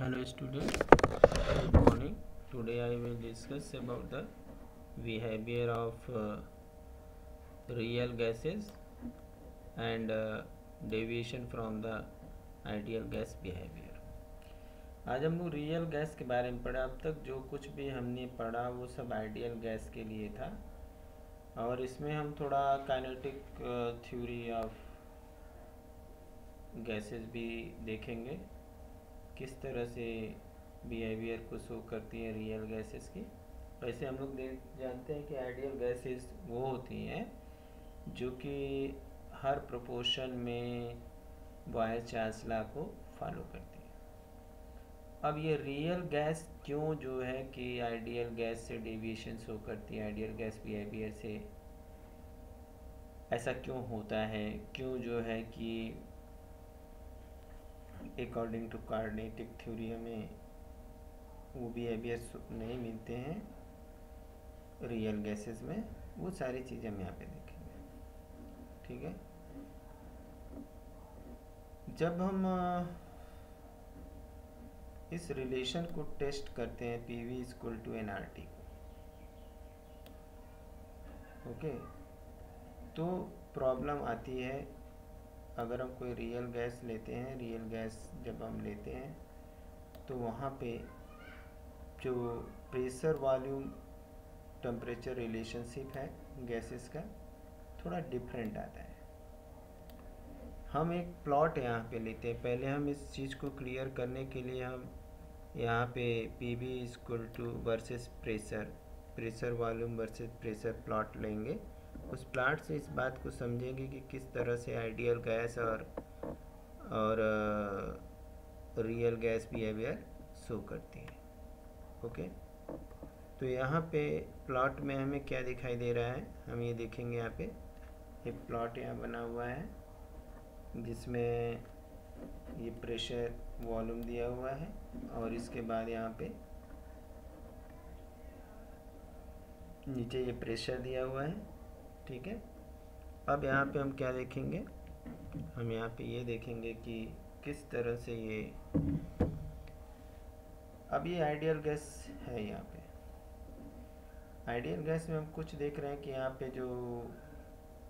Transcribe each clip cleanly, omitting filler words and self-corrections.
Hello students, good morning. Today I will discuss about the behavior of real gases and deviation from the ideal gas behavior. आज हम लोग real gas के बारे में पढ़ा। अब तक जो कुछ भी हमने पढ़ा वो सब आइडियल गैस के लिए था और इसमें हम थोड़ा काइनेटिक थ्योरी ऑफ गैसेस भी देखेंगे, किस तरह से बिहेवियर को शो करती है रियल गैसेस की। वैसे हम लोग जानते हैं कि आइडियल गैसेस वो होती हैं जो कि हर प्रोपोर्शन में बॉयज चार्ज लॉ को फॉलो करती है। अब ये रियल गैस क्यों जो है कि आइडियल गैस से डेविएशन शो करती है, आइडियल गैस बिहेवियर से ऐसा क्यों होता है, क्यों जो है कि अकॉर्डिंग टू काइनेटिक थ्योरी हमें वो बिहेवियर नहीं मिलते हैं रियल गैसेस में, वो सारी चीज़ें हम यहाँ पे देखेंगे। ठीक है, जब हम इस रिलेशन को टेस्ट करते हैं PV = nRT को, ओके, तो प्रॉब्लम आती है अगर हम कोई रियल गैस लेते हैं। रियल गैस जब हम लेते हैं तो वहाँ पे जो प्रेशर वॉल्यूम टेम्परेचर रिलेशनशिप है गैसेस का थोड़ा डिफरेंट आता है। हम एक प्लॉट यहाँ पे लेते हैं। पहले हम इस चीज़ को क्लियर करने के लिए हम यहाँ पे PV = versus pressure volume versus pressure plot लेंगे। उस प्लॉट से इस बात को समझेंगे कि किस तरह से आइडियल गैस और रियल गैस बिहेवियर शो करती है। ओके, तो यहाँ पे प्लॉट में हमें क्या दिखाई दे रहा है, हम ये देखेंगे। यहाँ पे एक प्लॉट यहाँ बना हुआ है जिसमें ये प्रेशर वॉल्यूम दिया हुआ है और इसके बाद यहाँ पे नीचे ये प्रेशर दिया हुआ है। ठीक है, अब यहाँ पे हम क्या देखेंगे, हम यहाँ पे ये देखेंगे कि किस तरह से ये, अब ये आइडियल गैस है। यहाँ पे आइडियल गैस में हम कुछ देख रहे हैं कि यहाँ पे जो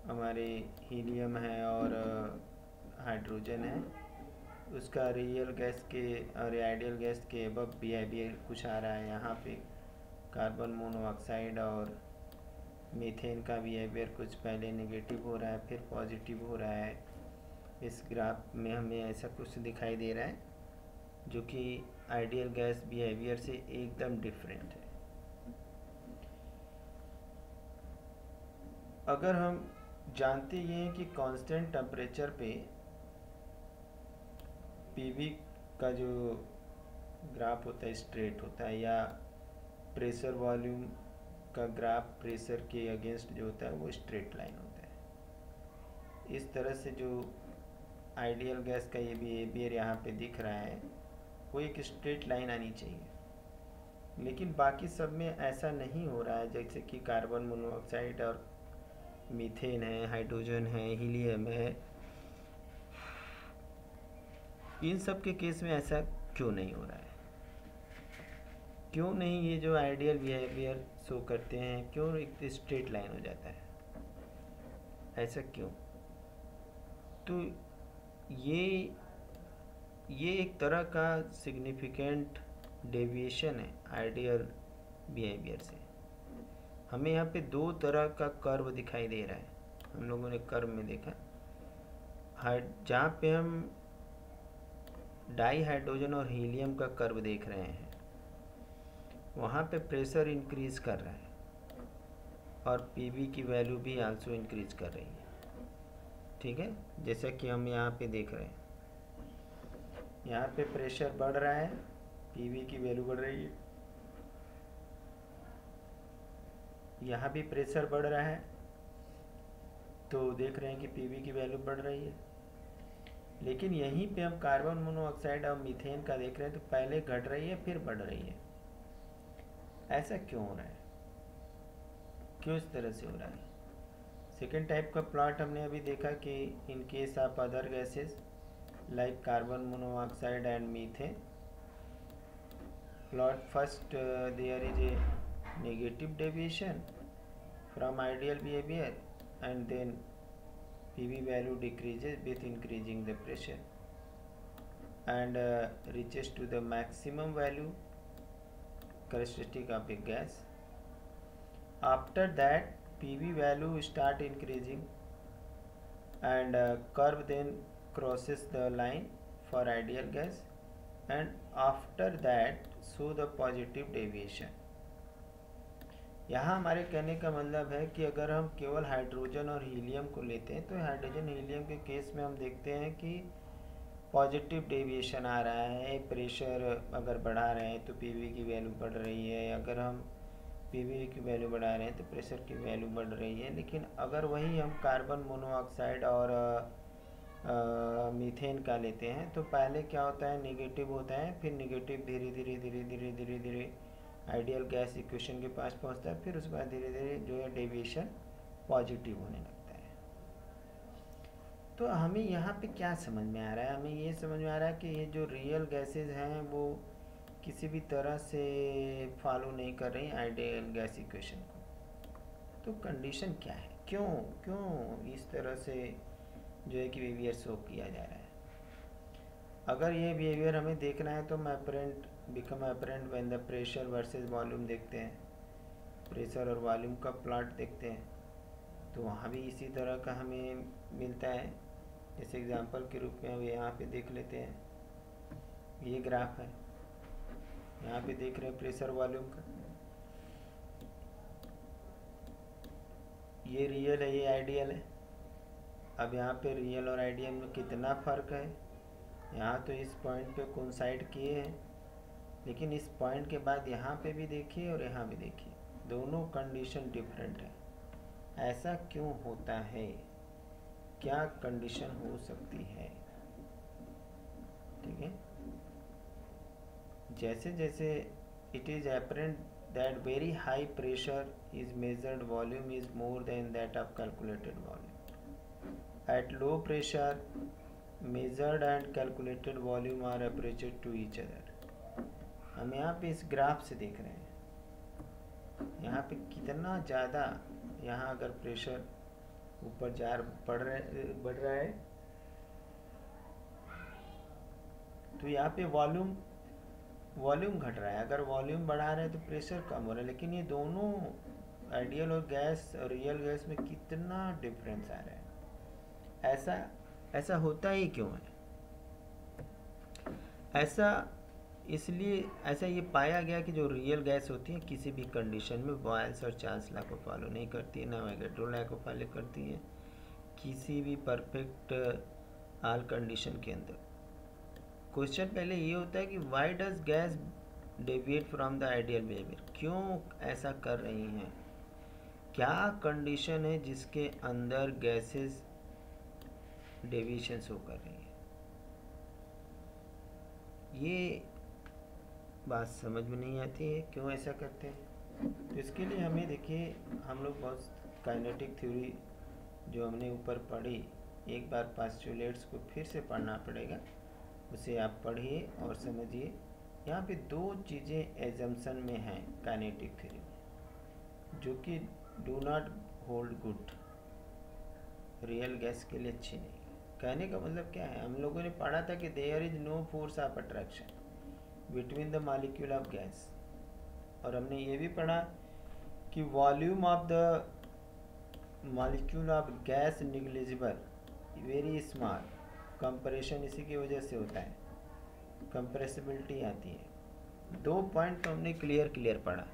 हमारे हीलियम है और हाइड्रोजन है उसका रियल गैस के और आइडियल गैस के अबव बिहेवियर कुछ आ रहा है। यहाँ पे कार्बन मोनोऑक्साइड और मीथेन का बिहेवियर कुछ पहले नेगेटिव हो रहा है फिर पॉजिटिव हो रहा है। इस ग्राफ में हमें ऐसा कुछ दिखाई दे रहा है जो कि आइडियल गैस बिहेवियर से एकदम डिफरेंट है। अगर हम जानते ये हैं कि कांस्टेंट टेम्परेचर पे PV का जो ग्राफ होता है स्ट्रेट होता है, या प्रेशर वॉल्यूम का ग्राफ प्रेशर के अगेंस्ट जो होता है वो स्ट्रेट लाइन होता है। इस तरह से जो आइडियल गैस का ये बिहेवियर यहाँ पे दिख रहा है वो एक स्ट्रेट लाइन आनी चाहिए, लेकिन बाकी सब में ऐसा नहीं हो रहा है। जैसे कि कार्बन मोनोऑक्साइड और मीथेन है, हाइड्रोजन है, हीलियम है, इन सब के केस में ऐसा क्यों नहीं हो रहा है, क्यों नहीं ये जो आइडियल बिहेवियर शो करते हैं क्यों एक स्ट्रेट लाइन हो जाता है, ऐसा क्यों? तो ये एक तरह का सिग्निफिकेंट डेविएशन है आइडियल बिहेवियर से। हमें यहाँ पे दो तरह का कर्व दिखाई दे रहा है। हम लोगों ने कर्व में देखा जहाँ पे हम डाई हाइड्रोजन और हीलियम का कर्व देख रहे हैं, वहाँ पे प्रेशर इंक्रीज कर रहा है और PV की वैल्यू भी आल्सो इंक्रीज कर रही है। ठीक है, जैसा कि हम यहाँ पे देख रहे हैं, यहाँ पे प्रेशर बढ़ रहा है, PV की वैल्यू बढ़ रही है, यहाँ भी प्रेशर बढ़ रहा है तो देख रहे हैं कि PV की वैल्यू बढ़ रही है। लेकिन यहीं पे हम कार्बन मोनोऑक्साइड और मीथेन का देख रहे हैं तो पहले घट रही है फिर बढ़ रही है। ऐसा क्यों हो रहा है, क्यों इस तरह से हो रहा है? सेकेंड टाइप का प्लॉट हमने अभी देखा कि in case of other gases like carbon monoxide and methane, plot first there is a negative deviation from ideal behavior, and then PV value decreases with increasing the pressure and reaches to the maximum value characteristic of a gas. After that PV value start increasing and curve then crosses the line for ideal gas, and after that show the positive deviation. यहाँ हमारे कहने का मतलब है कि अगर हम केवल हाइड्रोजन और हीलियम को लेते हैं तो हाइड्रोजन हीलियम के केस में हम देखते हैं कि पॉजिटिव डेविएशन आ रहा है, प्रेशर अगर बढ़ा रहे हैं तो पीवी की वैल्यू बढ़ रही है, अगर हम पीवी की वैल्यू बढ़ा रहे हैं तो प्रेशर की वैल्यू बढ़ रही है। लेकिन अगर वही हम कार्बन मोनोऑक्साइड और मीथेन का लेते हैं तो पहले क्या होता है, नेगेटिव होता है, फिर नेगेटिव धीरे धीरे धीरे धीरे धीरे धीरे आइडियल गैस इक्वेशन के पास पहुंचता है, फिर उसके बाद धीरे धीरे जो है डेविएशन पॉजिटिव होने लगता है। तो हमें यहाँ पे क्या समझ में आ रहा है, हमें ये समझ में आ रहा है कि ये जो रियल गैसेज हैं वो किसी भी तरह से फॉलो नहीं कर रही आइडियल गैस इक्वेशन को। तो कंडीशन क्या है, क्यों इस तरह से जो है कि बिहेवियर शो किया जा रहा है। अगर ये बिहेवियर हमें देखना है तो हम become apparent when the pressure versus volume देखते हैं, प्रेशर और वॉल्यूम का प्लॉट देखते हैं, तो वहाँ भी इसी तरह का हमें मिलता है। जैसे एग्जांपल के रूप में हम यहाँ पे देख लेते हैं, ये ग्राफ है, यहाँ पे देख रहे हैं प्रेशर वॉल्यूम का, ये रियल है, ये आइडियल है। अब यहाँ पे रियल और आइडियल में कितना फ़र्क है, यहाँ तो इस पॉइंट पे कोइंसाइड किए हैं, लेकिन इस पॉइंट के बाद यहाँ पे भी देखिए और यहाँ भी देखिए, दोनों कंडीशन डिफरेंट है। ऐसा क्यों होता है, क्या कंडीशन हो सकती है? ठीक है, जैसे जैसे it is apparent that very high pressure is measured volume is more than that of calculated volume. Eight low pressure measured and calculated volume are approached to each other। हम यहाँ पे इस ग्राफ से देख रहे हैं, यहाँ पे कितना ज़्यादा, यहाँ अगर प्रेशर ऊपर बढ़ रहा है तो यहाँ पे वॉल्यूम घट रहा है, अगर वॉल्यूम बढ़ा रहे हैं तो प्रेशर कम हो रहा है। लेकिन ये दोनों आइडियल और गैस और रियल गैस में कितना डिफरेंस आ रहा है। ऐसा होता ही क्यों है? ऐसा ये पाया गया कि जो रियल गैस होती है किसी भी कंडीशन में बॉयल्स और चार्ल्स लॉ को फॉलो नहीं करती है, ना एवोगाड्रो लॉ को फॉलो करती है किसी भी परफेक्ट ऑल कंडीशन के अंदर। क्वेश्चन पहले ये होता है कि why does gas deviate from the ideal behaviour, क्यों ऐसा कर रही हैं, क्या कंडीशन है जिसके अंदर गैसेस डेविएशन शो कर रही है। ये बात समझ में नहीं आती है क्यों ऐसा करते हैं। तो इसके लिए हमें देखिए, हम लोग बहुत काइनेटिक थ्योरी जो हमने ऊपर पढ़ी, एक बार पोस्टुलेट्स को फिर से पढ़ना पड़ेगा, उसे आप पढ़िए और समझिए। यहाँ पे दो चीज़ें एजम्पशन में हैं काइनेटिक थ्योरी में जो कि do not hold good, real gas के लिए अच्छी नहीं। कहने का मतलब क्या है, हम लोगों ने पढ़ा था कि there is no force of attraction between the molecule of gas, और हमने ये भी पढ़ा कि volume of the molecule of gas negligible, very small, compression इसी की वजह से होता है, कंप्रेसिबिलिटी आती है। दो पॉइंट तो हमने क्लियर पढ़ा।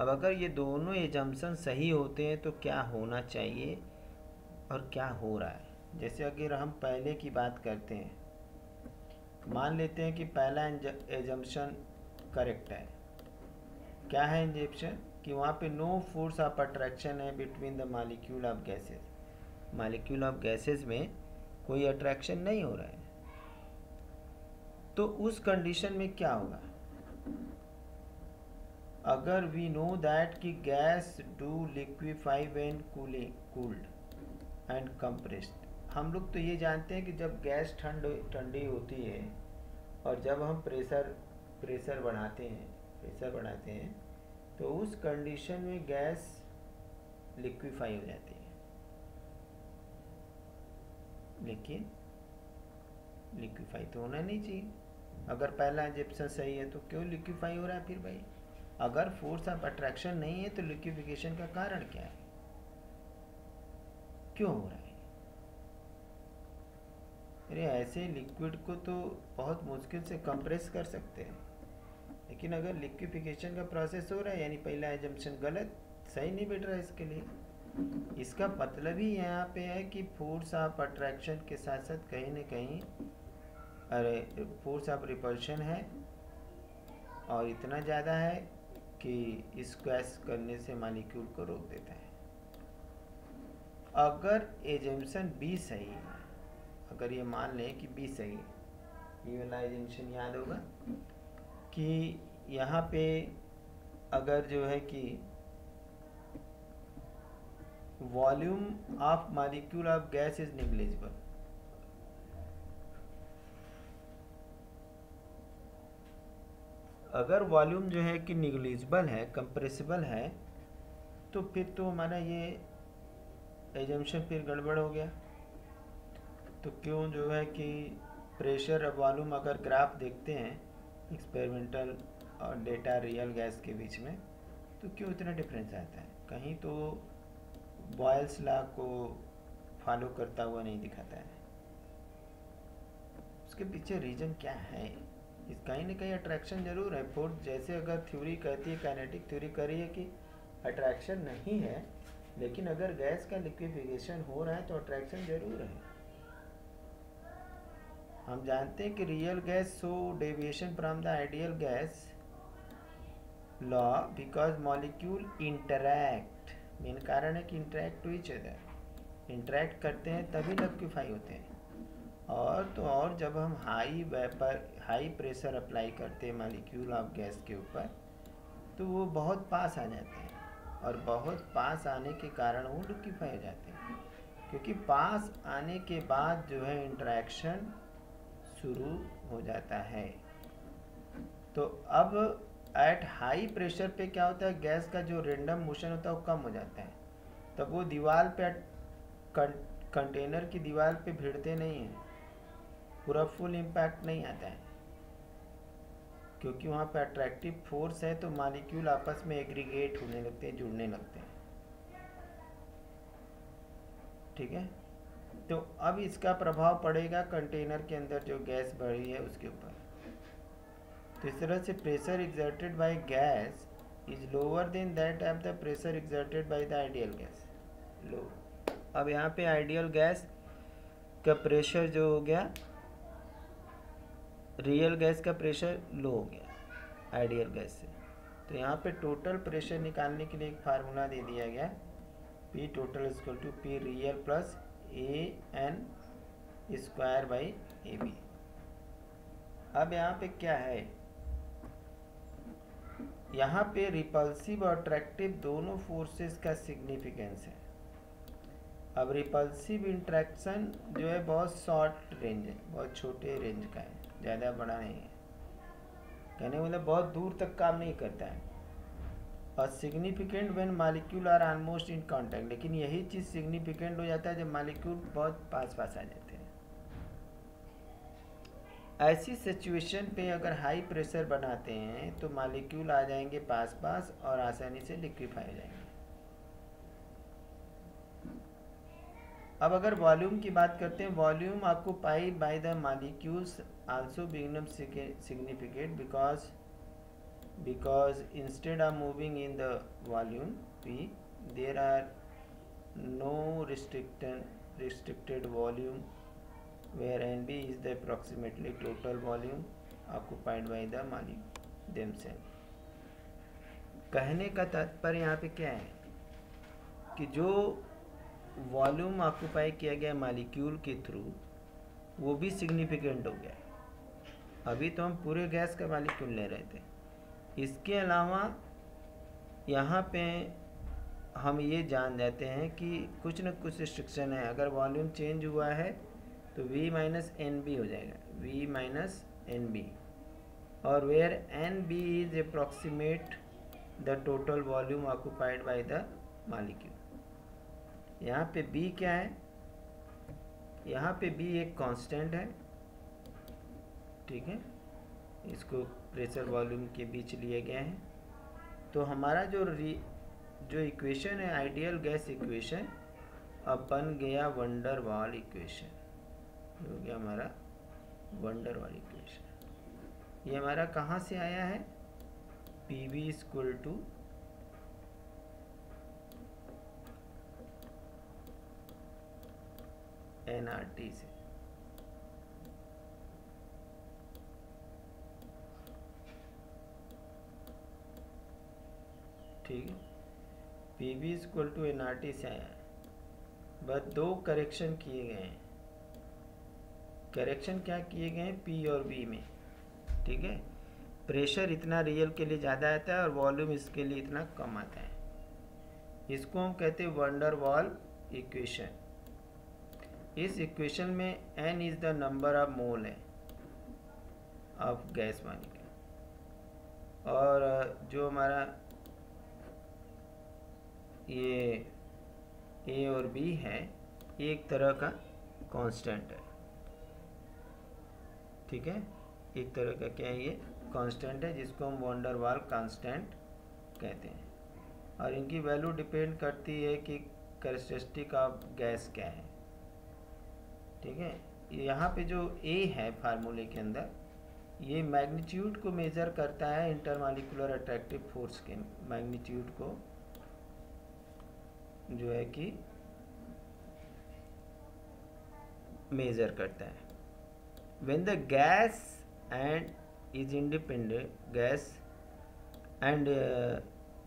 अब अगर ये दोनों एजम्पशन सही होते हैं तो क्या होना चाहिए और क्या हो रहा है। जैसे अगर हम पहले की बात करते हैं, मान लेते हैं कि पहला एजम्पशन करेक्ट है। क्या है एजम्पशन? कि वहाँ पे नो फोर्स ऑफ अट्रैक्शन है between the molecule of gases, molecule of gases में कोई अट्रैक्शन नहीं हो रहा है। तो उस कंडीशन में क्या होगा, अगर वी नो दैट कि gas do liquefy when cooled and compressed. हम लोग तो ये जानते हैं कि जब गैस ठंडी होती है और जब हम प्रेशर प्रेशर बढ़ाते हैं तो उस कंडीशन में गैस लिक्विफाई हो जाती है, लेकिन लिक्विफाई तो होना नहीं चाहिए। अगर पहला एजम्पशन सही है तो क्यों लिक्विफाई हो रहा है फिर भाई? अगर फोर्स ऑफ अट्रैक्शन नहीं है तो लिक्विफिकेशन का कारण क्या है, क्यों हो रहा है? अरे ऐसे लिक्विड को तो बहुत मुश्किल से कंप्रेस कर सकते हैं, लेकिन अगर लिक्विफिकेशन का प्रोसेस हो रहा है यानी पहला एजम्पशन गलत, सही नहीं बैठ रहा है इसके लिए। इसका मतलब ही यहाँ पे है कि फोर्स ऑफ अट्रैक्शन के साथ साथ कहीं न कहीं फोर्स ऑफ रिपल्शन है, और इतना ज़्यादा है कि स्क्वैश करने से मॉलिक्यूल को रोक देता है। अगर एजम्पशन बी सही है, अगर ये मान लें कि बी सही है, ये वाला एजम्पशन याद होगा कि यहाँ पे अगर जो है कि volume of molecule of gas is negligible, अगर वॉल्यूम जो है कि निग्लिजिबल है, कंप्रेसिबल है, तो फिर तो हमारा ये एजम्पशन फिर गड़बड़ हो गया। तो क्यों जो है कि प्रेशर और वॉल्यूम अगर ग्राफ देखते हैं एक्सपेरिमेंटल और डेटा रियल गैस के बीच में, तो क्यों इतना डिफरेंस आता है? कहीं तो बॉयल्स लॉ को फॉलो करता हुआ नहीं दिखाता है। उसके पीछे रीजन क्या है? इस कहीं ना कहीं अट्रैक्शन जरूर है। फोर्स जैसे अगर थ्योरी कहती है, काइनेटिक थ्योरी कह रही है कि अट्रैक्शन नहीं है, लेकिन अगर गैस का लिक्विफिकेशन हो रहा है तो अट्रैक्शन जरूर है। हम जानते हैं कि real gas show deviation from the ideal gas law because molecule interact. Main कारण है कि interact to each other, interact करते हैं तभी लिक्विफाई होते हैं। और जब हम हाई प्रेशर अप्लाई करते हैं मॉलिक्यूल ऑफ गैस के ऊपर, तो वो बहुत पास आ जाते हैं, और बहुत पास आने के कारण वो लिक्विफाई हो जाते हैं, क्योंकि पास आने के बाद जो है इंटरैक्शन शुरू हो जाता है। तो अब एट हाई प्रेशर पे क्या होता है, गैस का जो रेंडम मोशन होता है वो कम हो जाता है, तब वो दीवार पे कंटेनर की दीवार पे भिड़ते नहीं हैं, पूरा फुल इम्पैक्ट नहीं आता है, क्योंकि वहाँ पे अट्रैक्टिव फोर्स है, तो मॉलिक्यूल आपस में एग्रीगेट होने लगते हैं, जुड़ने लगते हैं। ठीक है, तो अब इसका प्रभाव पड़ेगा कंटेनर के अंदर जो गैस भरी है उसके ऊपर। तो इस तरह से pressure exerted by gas is lower than that of the pressure exerted by the ideal gas. लो, अब यहाँ पे आइडियल गैस का प्रेशर जो हो गया, रियल गैस का प्रेशर लो हो गया आइडियल गैस से। तो यहाँ पे टोटल प्रेशर निकालने के लिए एक फार्मूला दे दिया गया, P total equal to P real plus AN square by AB। अब यहाँ पे क्या है, यहाँ पे रिपल्सिव और अट्रैक्टिव दोनों फोर्सेस का सिग्निफिकेंस है। अब रिपल्सिव इंट्रैक्शन जो है बहुत शॉर्ट रेंज है, बहुत छोटे रेंज का है, ज़्यादा बड़ा नहीं है, कहने मतलब बहुत दूर तक काम नहीं करता है। और significant when molecule are almost in contact, लेकिन यही चीज़ सिग्निफिकेंट हो जाता है जब मॉलिक्यूल बहुत पास आ जाते हैं। ऐसी सिचुएशन पे अगर हाई प्रेशर बनाते हैं तो मॉलिक्यूल आ जाएंगे पास और आसानी से लिक्विफाई हो जाएंगे। अब अगर वॉल्यूम की बात करते हैं, volume occupied by the molecules also become significant because instead of moving in the volume P, there are no restricted volume where NB is the approximately total volume occupied by the molecule themselves। कहने का तात्पर्य यहाँ पे क्या है कि जो volume occupy किया गया मॉलिक्यूल के थ्रू वो भी सिग्निफिकेंट हो गया। अभी तो हम पूरे गैस का मॉलिक्यूल ले रहे थे, इसके अलावा यहाँ पे हम ये जान जाते हैं कि कुछ न कुछ रिस्ट्रिक्शन है। अगर वॉल्यूम चेंज हुआ है तो V माइनस NB हो जाएगा, V माइनस NB। और where N B is approximate the total volume occupied by the molecule. यहाँ पे बी क्या है, यहाँ पे बी एक कांस्टेंट है, ठीक है, इसको प्रेशर वॉल्यूम के बीच लिए गए हैं। तो हमारा जो इक्वेशन है आइडियल गैस इक्वेशन अब बन गया वंडर वाल इक्वेशन, हो गया हमारा वंडर वाल इक्वेशन। ये हमारा कहाँ से आया है, P V equal to NRT से। ठीक है, P V equal to NRT से आया है। बस दो करेक्शन किए गए हैं। करेक्शन क्या किए गए हैं, पी और बी में, ठीक है। प्रेशर इतना रियल के लिए ज़्यादा आता है और वॉल्यूम इसके लिए इतना कम आता है। इसको हम कहते हैं वंडर वाल इक्वेशन। इस इक्वेशन में n is the number of mole है ऑफ गैस मॉलिक्यूल, और जो हमारा ये A और B है एक तरह का कांस्टेंट है, ठीक है, एक तरह का क्या है, ये कांस्टेंट है जिसको हम वंडर वाल कांस्टेंट कहते हैं। और इनकी वैल्यू डिपेंड करती है कि कैरेक्टरिस्टिक ऑफ गैस क्या है, ठीक है। यहाँ पे जो A है फार्मूले के अंदर, ये मैग्नीट्यूड को मेज़र करता है, इंटरमॉलिक्यूलर अट्रैक्टिव फोर्स के मैग्नीट्यूड को जो है कि मेज़र करता है। When the gas and is independent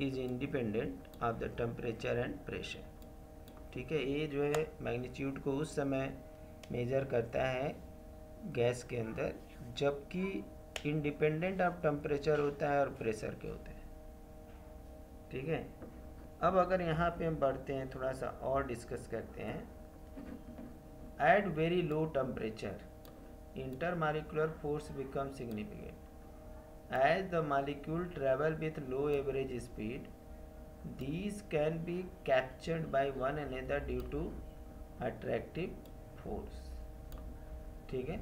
is independent of the temperature and pressure, ठीक है। ये जो है मैग्नीट्यूड को उस समय मेज़र करता है गैस के अंदर जबकि इंडिपेंडेंट ऑफ टेम्परेचर होता है और प्रेशर के होता है, ठीक है। अब अगर यहाँ पे हम बढ़ते हैं, थोड़ा सा और डिस्कस करते हैं। At very low temperature intermolecular force become significant as the molecule travel with low average speed, these can be captured by one another due to attractive force, ठीक है।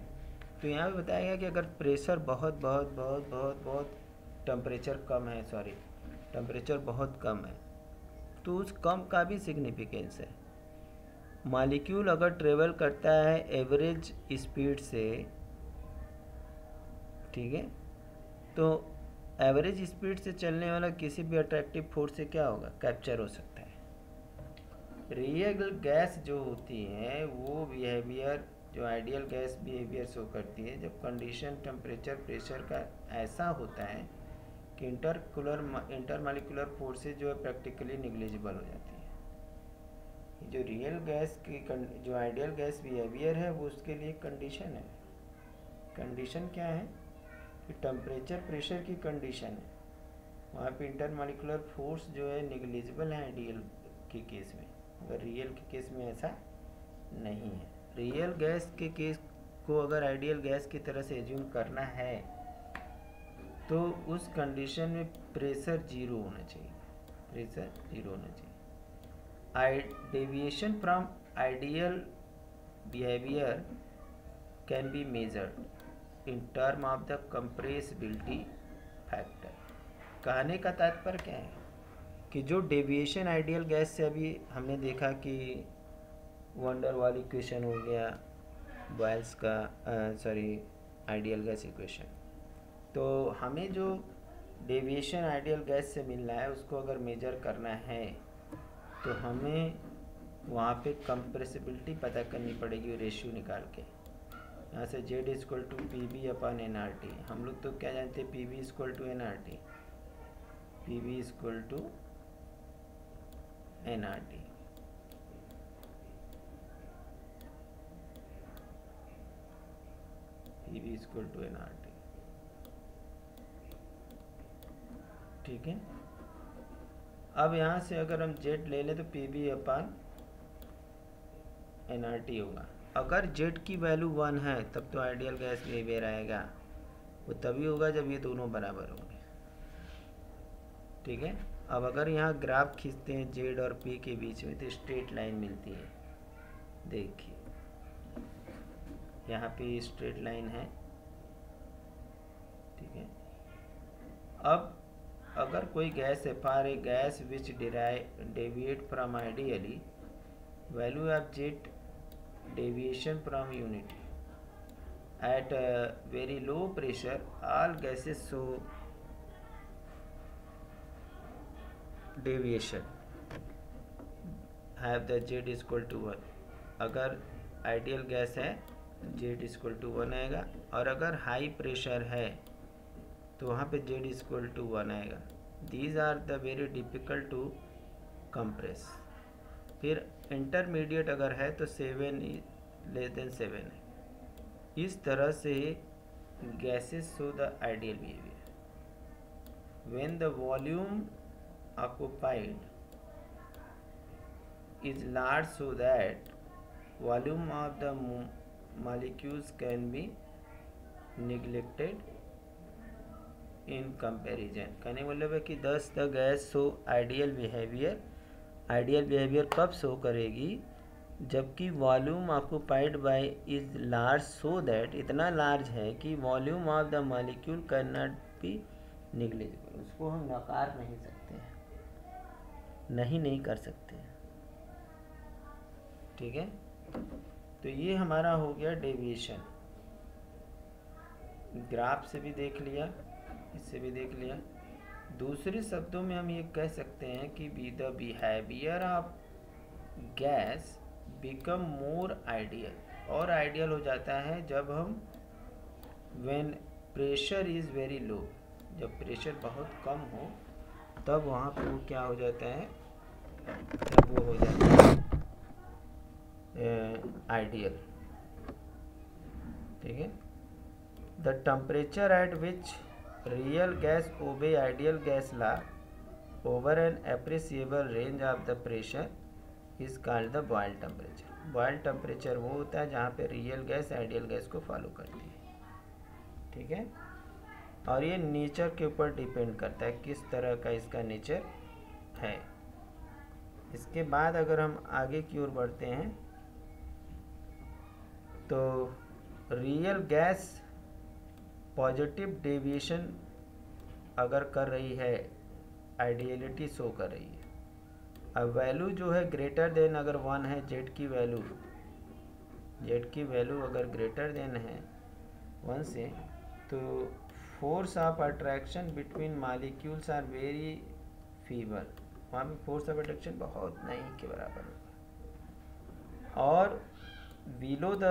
तो यहाँ पे बताया गया कि अगर प्रेशर बहुत बहुत बहुत बहुत बहुत टेम्परेचर कम है, सॉरी टेम्परेचर बहुत कम है, तो उस कम का भी सिग्निफिकेंस है। मॉलिक्यूल अगर ट्रेवल करता है एवरेज स्पीड से, ठीक है, तो एवरेज स्पीड से चलने वाला किसी भी अट्रैक्टिव फोर्स से क्या होगा, कैप्चर हो सकता है। रियल गैस जो होती है वो बिहेवियर, जो आइडियल गैस बिहेवियर शो करती है जब कंडीशन टेम्परेचर प्रेशर का ऐसा होता है कि इंटरमॉलिक्यूलर फोर्सेज जो है प्रैक्टिकली निग्लिजिबल हो जाती है। जो रियल गैस की जो आइडियल गैस बिहेवियर है वो उसके लिए कंडीशन है। कंडीशन क्या है कि टेम्परेचर प्रेशर की कंडीशन है, वहाँ पे इंटरमॉलिक्यूलर फोर्स जो है निग्लिजिबल है आइडियल के केस में, अगर रियल के केस में ऐसा नहीं है। रियल गैस के केस को अगर आइडियल गैस की तरह से एज्यूम करना है तो उस कंडीशन में प्रेशर जीरो होना चाहिए, प्रेशर जीरो होना चाहिए। Deviation from ideal behaviour can be measured in term of the compressibility factor. कहने का तात्पर्य क्या है कि जो डेविएशन आइडियल गैस से अभी हमने देखा कि वंडर वाल इक्वेशन हो गया बॉयल्स का, सॉरी आइडियल गैस इक्वेशन, तो हमें जो डेविएशन आइडियल गैस से मिल रहा है उसको अगर मेजर करना है तो हमें वहाँ पे कंप्रेसिबिलिटी पता करनी पड़ेगी, रेशियो निकाल के। यहाँ से Z equal to P V अपन NRT, हम लोग तो क्या जानते हैं, P V equal to NRT, P V equal to NRT, P V equal to NRT, ठीक है। अब यहाँ से अगर हम Z ले लें तो पी बी अपन NRT होगा। अगर Z की वैल्यू 1 है तब तो आइडियल गैस बिहेवियर आएगा, वो तभी होगा जब ये दोनों बराबर होंगे। ठीक है, अब अगर यहाँ ग्राफ खींचते हैं जेड और पी के बीच में तो स्ट्रेट लाइन मिलती है। देखिए यहाँ पे स्ट्रेट लाइन है। ठीक है, अब अगर कोई gas F R A gas which deviate from ideally value of jet deviation from unity at very low pressure all gases show deviation have the z is equal to 1। अगर ideal gas है z is equal to 1 आएगा, और अगर high pressure है तो वहाँ पे z is equal to 1 आएगा। these are the very difficult to compress। फिर इंटरमीडिएट अगर है तो 7 लेस देन 7 है। इस तरह से gases show the ideal behaviour when the volume occupied is large so that volume of the molecules can be neglected in comparison. कहने मतलब है कि 10 the gas show ideal behaviour. Ideal behaviour कब show करेगी? जबकि volume occupied by is large so that इतना large है कि volume of the molecule can not be negligible. उसको हम नकार नहीं सकते हैं, नहीं कर सकते हैं। ठीक है, तो ये हमारा हो गया डेविएशन। ग्राफ से भी देख लिया, इससे भी देख लिया। दूसरे शब्दों में हम ये कह सकते हैं कि the behaviour of gas become more ideal. और आइडियल हो जाता है जब हम when pressure is very low, जब प्रेशर बहुत कम हो तब वहाँ पे वो क्या हो जाता है, तब वो हो जाता है आइडियल। ठीक है, the temperature at which real gas obey ideal gas law over an appreciable range of the pressure is called the Boyle temperature. Boyle temperature वो होता है जहाँ पे रियल गैस आइडियल गैस को फॉलो करती है। ठीक है, और ये नेचर के ऊपर डिपेंड करता है किस तरह का इसका नेचर है। इसके बाद अगर हम आगे की ओर बढ़ते हैं तो रियल गैस पॉजिटिव डेविएशन अगर कर रही है, आइडियलिटी शो कर रही है। अब वैल्यू जो है ग्रेटर देन अगर 1 है, जेड की वैल्यू अगर ग्रेटर देन है 1 से, तो force of attraction between molecules are very feeble. वहाँ पे फोर्स ऑफ अट्रैक्शन बहुत नहीं के बराबर होगा। और बिलो द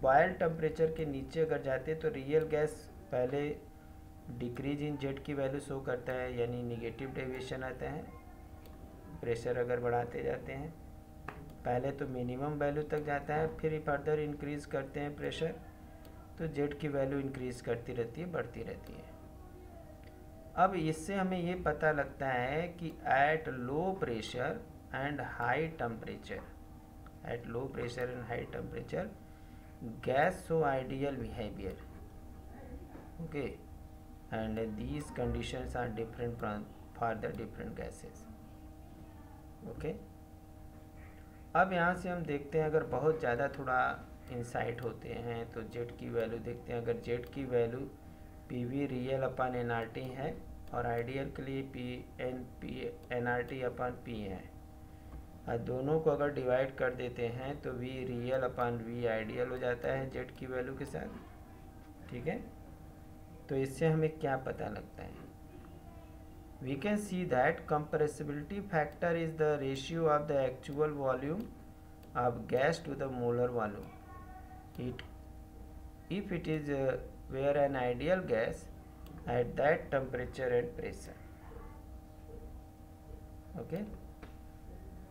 बॉयल टेम्परेचर के नीचे अगर जाते तो रियल गैस पहले डिक्रीज इन जेड की वैल्यू शो करता है, यानी निगेटिव डेविएशन आता है। प्रेशर अगर बढ़ाते जाते हैं, पहले तो मिनिमम वैल्यू तक जाता है, फिर फर्दर इंक्रीज करते हैं प्रेशर, तो जेड की वैल्यू इंक्रीज करती रहती है, बढ़ती रहती है। अब इससे हमें ये पता लगता है कि at low pressure and high temperature, gas show ideal behaviour. Okay, and these conditions are different for the different gases. Okay, अब यहाँ से हम देखते हैं अगर बहुत ज़्यादा थोड़ा इंसाइट होते हैं तो जेड की वैल्यू देखते हैं। अगर जेड की वैल्यू पी वी रियल अपन एन आर टी है और आइडियल के लिए एन आर टी अपन पी है, और दोनों को अगर डिवाइड कर देते हैं तो वी रियल अपन वी आइडियल हो जाता है जेड की वैल्यू के साथ। ठीक है, तो इससे हमें क्या पता लगता है? We can see that compressibility factor is the ratio of the actual volume of gas to the molar volume. If it is where an ideal gas at that temperature and pressure. Okay?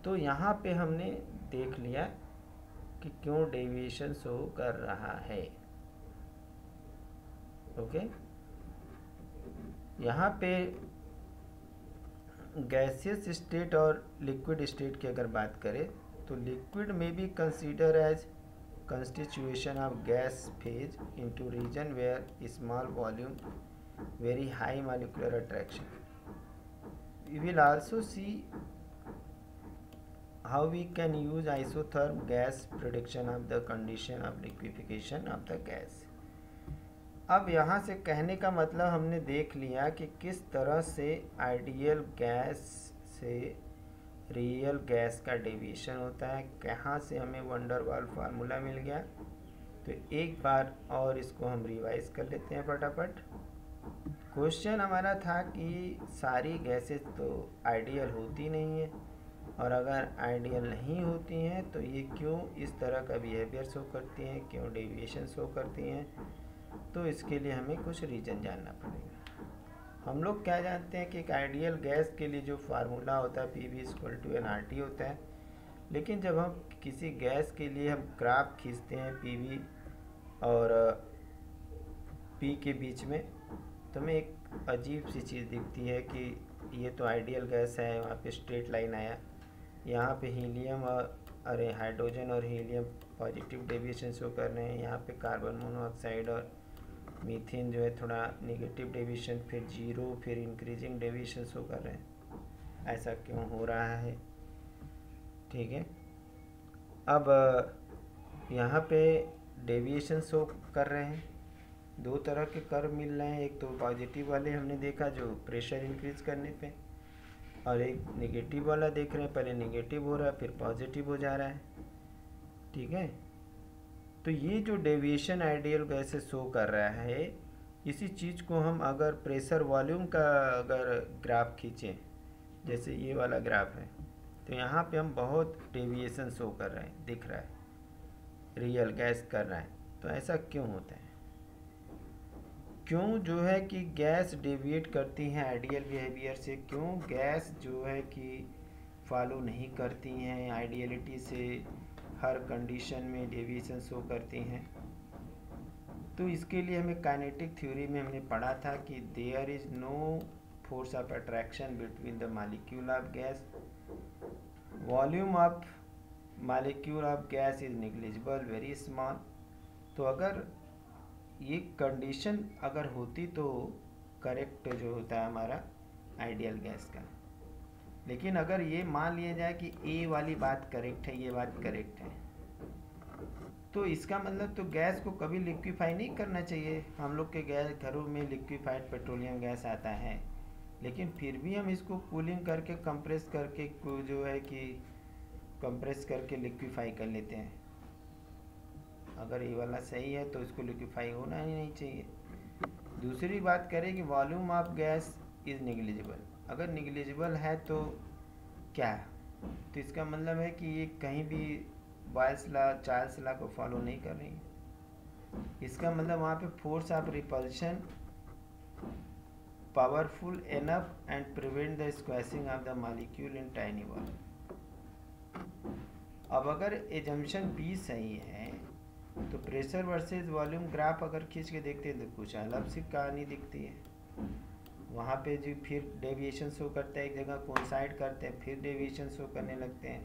तो यहाँ पे हमने देख लिया कि क्यों deviation show कर रहा है। ओके, यहाँ पे गैसियस स्टेट और लिक्विड स्टेट की अगर बात करें तो लिक्विड में भी consider as constitution of gas phase into region where small volume, very high molecular attraction. We will also see how we can use isotherm gas prediction of the condition of liquefaction of the gas. अब यहाँ से कहने का मतलब हमने देख लिया कि किस तरह से आइडियल गैस से रियल गैस का डेविएशन होता है, कहाँ से हमें वंडर वाल फार्मूला मिल गया। तो एक बार और इसको हम रिवाइज कर लेते हैं फटाफट। क्वेश्चन हमारा था कि सारी गैसेस तो आइडियल होती नहीं है, और अगर आइडियल नहीं होती हैं तो ये क्यों इस तरह का बिहेवियर शो करती हैं, क्यों डेविएशन शो करती हैं। तो इसके लिए हमें कुछ रीज़न जानना पड़ेगा। हम लोग क्या जानते हैं कि एक आइडियल गैस के लिए जो फार्मूला होता है PV = nRT होता है, लेकिन जब हम किसी गैस के लिए हम ग्राफ खींचते हैं PV और P के बीच में, तो हमें एक अजीब सी चीज़ दिखती है कि ये तो आइडियल गैस है, वहाँ पे स्ट्रेट लाइन आया, यहाँ पे हीलियम और हाइड्रोजन और हीलियम पॉजिटिव डेविएशन शो कर रहे हैं, यहाँ पे कार्बन मोनोऑक्साइड और मीथेन जो है थोड़ा नेगेटिव डेविएशन, फिर जीरो, फिर इंक्रीजिंग डेविएशन शो कर रहे हैं। ऐसा क्यों हो रहा है? ठीक है, अब यहाँ पे डेविएशन शो कर रहे हैं, दो तरह के कर्व मिल रहे हैं। एक तो पॉजिटिव वाले हमने देखा जो प्रेशर इंक्रीज करने पे, और एक नेगेटिव वाला देख रहे हैं, पहले नेगेटिव हो रहा है फिर पॉजिटिव हो जा रहा है। ठीक है, तो ये जो डेविएशन आइडियल गैस से शो कर रहा है, इसी चीज़ को हम अगर प्रेशर वॉल्यूम का अगर ग्राफ खींचें, जैसे ये वाला ग्राफ है, तो यहाँ पे हम बहुत डेविएशन शो कर रहे हैं, दिख रहा है रियल गैस कर रहा है। तो ऐसा क्यों होता है? क्यों जो है कि गैस डेविएट करती हैं आइडियल बिहेवियर से, क्यों गैस जो है कि फॉलो नहीं करती हैं आइडियलिटी से, हर कंडीशन में डेविएशन शो करती हैं। तो इसके लिए हमें काइनेटिक थ्योरी में हमने पढ़ा था कि there is no force of attraction between the molecule of gas, volume of molecule of gas is negligible, very small. तो अगर ये कंडीशन अगर होती तो करेक्ट जो होता है हमारा आइडियल गैस का, लेकिन अगर ये मान लिया जाए कि ए वाली बात करेक्ट है, ये बात करेक्ट है, तो इसका मतलब तो गैस को कभी लिक्विफाई नहीं करना चाहिए। हम लोग के गैस घरों में लिक्विफाइड पेट्रोलियम गैस आता है, लेकिन फिर भी हम इसको कूलिंग करके कंप्रेस करके जो है कि कंप्रेस करके लिक्विफाई कर लेते हैं। अगर ये वाला सही है तो इसको लिक्विफाई होना ही नहीं चाहिए। दूसरी बात करें कि volume of gas is negligible, अगर नेग्लिजिबल है तो क्या है? तो इसका मतलब है कि ये कहीं भी बॉयल्स लॉ, चार्ल्स लॉ को फॉलो नहीं कर रही है। इसका मतलब वहाँ पे force of repulsion powerful enough and prevent the squashing of the molecule in tiny volume. अब अगर एजम्पशन बी सही है तो प्रेशर वर्सेस वॉल्यूम ग्राफ अगर खींच के देखते हैं तो कुछ अलग सी कहानी दिखती है। वहाँ पे जो फिर डेविएशन शो करता है, एक जगह कोइंसाइड करते हैं, फिर डेविएशन शो करने लगते हैं।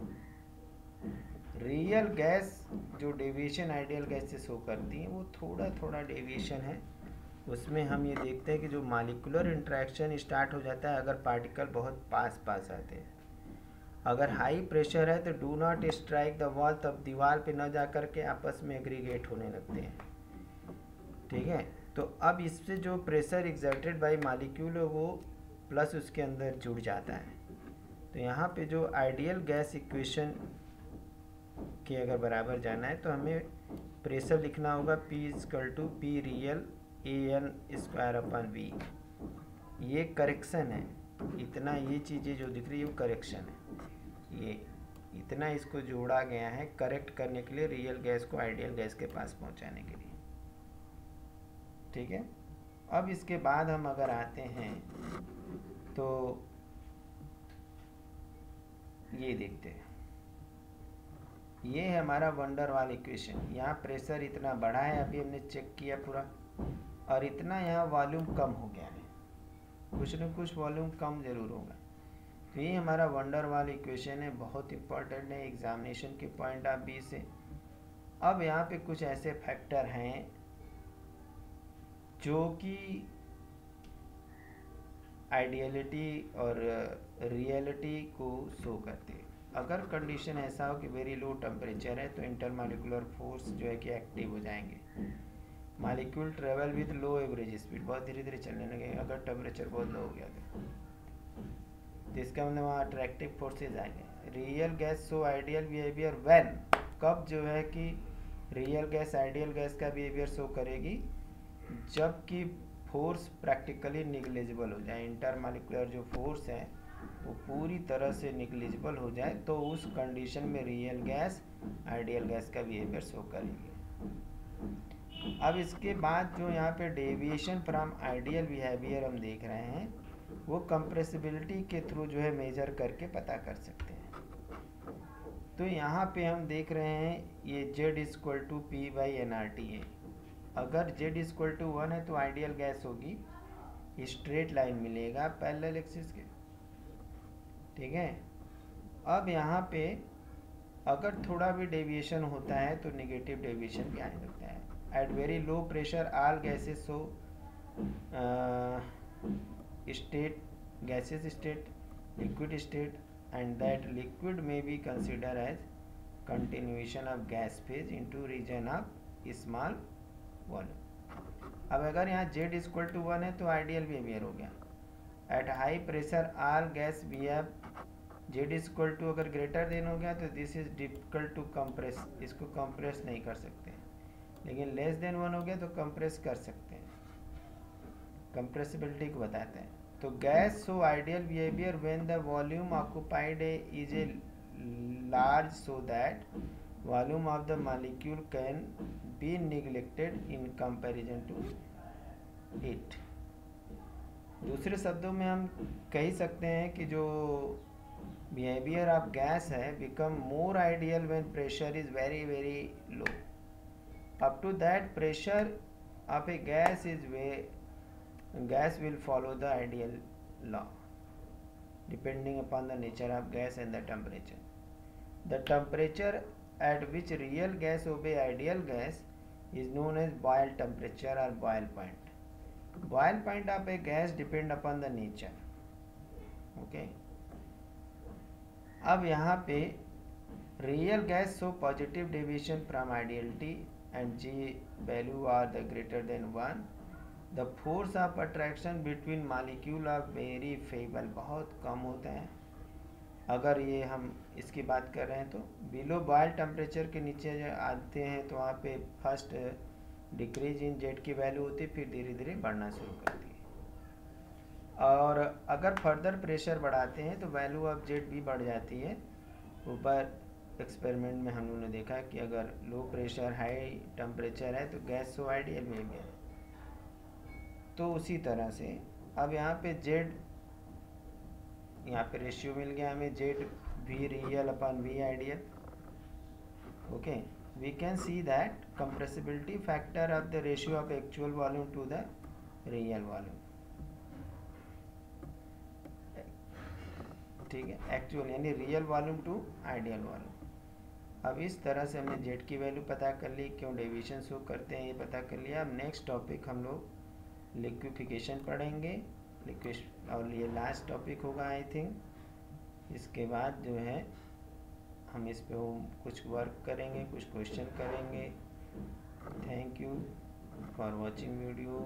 रियल गैस जो डेविएशन आइडियल गैस से शो करती है वो थोड़ा थोड़ा डेविएशन है, उसमें हम ये देखते हैं कि जो मॉलिक्यूलर इंटरेक्शन स्टार्ट हो जाता है अगर पार्टिकल बहुत पास पास आते हैं। अगर हाई प्रेशर है तो do not strike the wall, तब दीवार पे न जा कर के आपस में एग्रीगेट होने लगते हैं। ठीक है, तो अब इससे जो प्रेशर एक्सर्टेड बाय मॉलिक्यूल है वो प्लस उसके अंदर जुड़ जाता है। तो यहाँ पे जो आइडियल गैस इक्वेशन के अगर बराबर जाना है तो हमें प्रेशर लिखना होगा P रियल AN²/V। ये करेक्शन है, इतना ये चीज़ें जो दिख रही है वो करेक्शन है, ये इतना इसको जोड़ा गया है करेक्ट करने के लिए, रियल गैस को आइडियल गैस के पास पहुंचाने के लिए। ठीक है, अब इसके बाद हम अगर आते हैं तो ये देखते हैं, ये है हमारा वंडर वाल इक्वेशन। यहाँ प्रेशर इतना बड़ा है, अभी हमने चेक किया पूरा, और इतना यहाँ वॉल्यूम कम हो गया है, कुछ न कुछ वॉल्यूम कम ज़रूर होगा। तो ये हमारा वंडर वाल इक्वेशन है, बहुत इंपॉर्टेंट है एग्जामिनेशन के पॉइंट ऑफ व्यू से। अब यहाँ पे कुछ ऐसे फैक्टर हैं जो कि आइडियलिटी और रियलिटी को शो करते हैं। अगर कंडीशन ऐसा हो कि वेरी लो टेम्परेचर है तो इंटरमॉलिक्यूलर फोर्स जो है कि एक्टिव हो जाएंगे। Molecule travel with low average speed, बहुत धीरे धीरे चलने लगेंगे अगर टेम्परेचर बहुत लो हो गया तो इसका मतलब वहाँ अट्रैक्टिव फोर्सेज आएंगे। Real gas so ideal behaviour when, कब जो है कि रियल गैस आइडियल गैस का बिहेवियर शो करेगी, जबकि फोर्स प्रैक्टिकली निग्लिजिबल हो जाए, इंटरमॉलिक्यूलर जो फोर्स है वो पूरी तरह से निग्लिजिबल हो जाए, तो उस कंडीशन में रियल गैस आइडियल गैस का बिहेवियर शो करेगी। अब इसके बाद जो यहाँ पे डेविएशन फ्रॉम आइडियल बिहेवियर हम देख रहे हैं वो कंप्रेसिबिलिटी के थ्रू जो है मेजर करके पता कर सकते हैं। तो यहाँ पे हम देख रहे हैं ये Z equal to P by N R T है। अगर Z इक्वल टू 1 है तो आइडियल गैस होगी, स्ट्रेट लाइन मिलेगा पैरेलल एक्सिस के, ठीक है। अब यहाँ पे अगर थोड़ा भी डेविएशन होता है तो नेगेटिव डेविएशन भी आने लगता है। At very low pressure all gases show state, gaseous state, liquid state, and that liquid may be considered as continuation of gas phase into region of small volume। अब अगर यहाँ Z इक्वल टू 1 है तो ideal behaviour हो गया। At high pressure all gas we have Z equal to अगर greater than हो गया तो this is difficult to compress, इसको कंप्रेस नहीं कर सकते हैं, लेकिन लेस देन 1 हो गया तो कंप्रेस कर सकते हैं, कंप्रेसिबिलिटी को बताते हैं। तो gas so ideal behaviour when the volume occupied is a large so that volume of the molecule can be neglected in comparison to it. दूसरे शब्दों में हम कह सकते हैं कि जो बिहेवियर ऑफ गैस है become more ideal when pressure is very very low. Up to that pressure of a gas is gas will follow the ideal law depending upon the nature of gas and the temperature. The temperature at which real gas obey ideal gas is known as boil temperature or boil point. Boil point of a gas depend upon the nature. Okay. अब यहाँ पे real gas show positive deviation from ideality and G value are the greater than 1. The force of attraction between molecule of very fable, बहुत कम होता है। अगर ये हम इसकी बात कर रहे हैं तो बिलो बॉयल टेम्परेचर के नीचे जो आते हैं तो वहाँ पे फर्स्ट डिक्रीज इन जेड की वैल्यू होती है, फिर धीरे धीरे बढ़ना शुरू करती है। और अगर फर्दर प्रेशर बढ़ाते हैं तो वैल्यू ऑफ जेड भी बढ़ जाती है। ऊपर एक्सपेरिमेंट में हम लोगों ने देखा कि अगर लो प्रेशर हाई टेम्परेचर है तो गैस सो आइडियल में भी है। तो उसी तरह से अब यहाँ पे Z, यहाँ पे रेशियो मिल गया हमें Z V real upon V ideal. Okay, we can see that compressibility factor of the ratio of actual volume to the real volume, ठीक है, एक्चुअल यानी real volume to ideal volume. अब इस तरह से हमने Z की वैल्यू पता कर ली, क्यों डेविएशन शो करते हैं ये पता कर लिया। अब नेक्स्ट टॉपिक हम लोग लिक्विफिकेशन पढ़ेंगे, और ये लास्ट टॉपिक होगा आई थिंक। इसके बाद जो है हम इस पे कुछ वर्क करेंगे, कुछ क्वेश्चन करेंगे। Thank you for watching video.